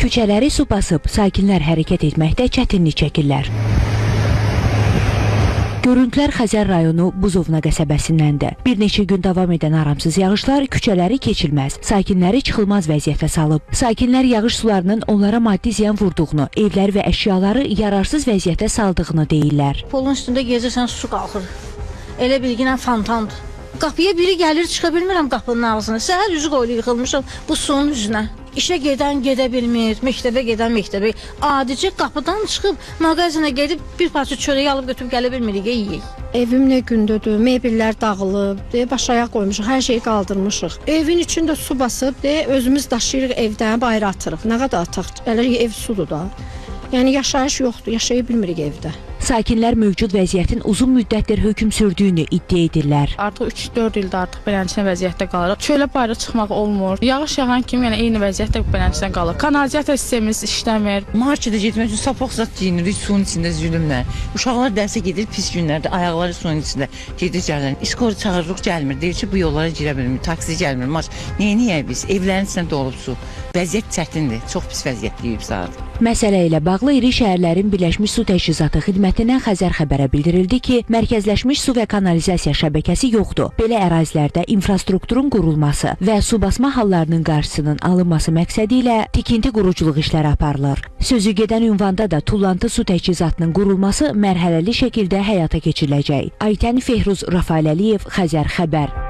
Küçələri su basıb, sakinlər hərəkət etməkdə çətinlik çəkirlər. Görüntülər Xəzər rayonu Buzovna qəsəbəsindəndir. Bir neçə gün davam edən aramsız yağışlar küçələri keçilməz, sakinləri çıxılmaz vəziyyətə salıb. Sakinlər yağış sularının onlara maddi ziyan vurduğunu, evlər və əşyaları yararsız vəziyyətə saldığını deyirlər. Polun üstündə gezirsən, su qalxır. Elə bilginən fontandır. Qapıya biri gəlir, çıxa bilmirəm qapının ağzına. Səhər üzü qoyulu yıxılmışam bu suyun üzünə. İşə gedən gedə bilmir, məktəbə gedən məktəbə. Adicə qapıdan çıxıb mağazinə gedib bir parça çörəyi alıb götürüb gələ bilmirik, yeyək. Evim nə gündədir, mebellər dağılıb, baş ayaq qoymuşuq, hər şeyi qaldırmışıq. Evin içində su basıb, özümüz daşıyırıq evdən, bayıra atırıq. Nə qədər ataq, elə ev sudur da. Yəni yaşayış yoxdur, yaşaya bilmirik evdə. Sakinlər mövcud vəziyyətin uzun müddətdir hökm sürdüyünü iddia edirlər. Artıq 3-4 ildə artıq beləncə vəziyyətdə qalırıq. Çölə bayıra çıxmaq olmur. Yağış yağan kimi yəni eyni vəziyyətdə beləncə qalır. Kanalizasiya sistemimiz işləmir. Marketə getmək üçün sapaq zat geyinirik suyun içində zülümlə. Uşaqlar dərsə gedir pis günlərdə, ayaqları suyun içində gedir gəlirlər. İskor çağırırıq, gəlmir. Deyir ki, bu yollara girə bilmir, taksi gəlmir. Neyiniyək biz? Evlərin içində dolub su. Vəziyyət çətindir, çox pis vəziyyətliyib saat. Məsələ ilə bağlı iri şəhərlərin Birləşmiş Su Təchizatı xidmətindən Xəzər xəbərə bildirildi ki, mərkəzləşmiş su və kanalizasiya şəbəkəsi yoxdur. Belə ərazilərdə infrastrukturun qurulması və su basma hallarının qarşısının alınması məqsədi ilə tikinti quruculuq işləri aparılır. Sözü gedən ünvanda da tullantı su təchizatının qurulması mərhələli şəkildə həyata keçiriləcək. Aytən Fehruz Rafael Əliyev, Xəzər xəbər.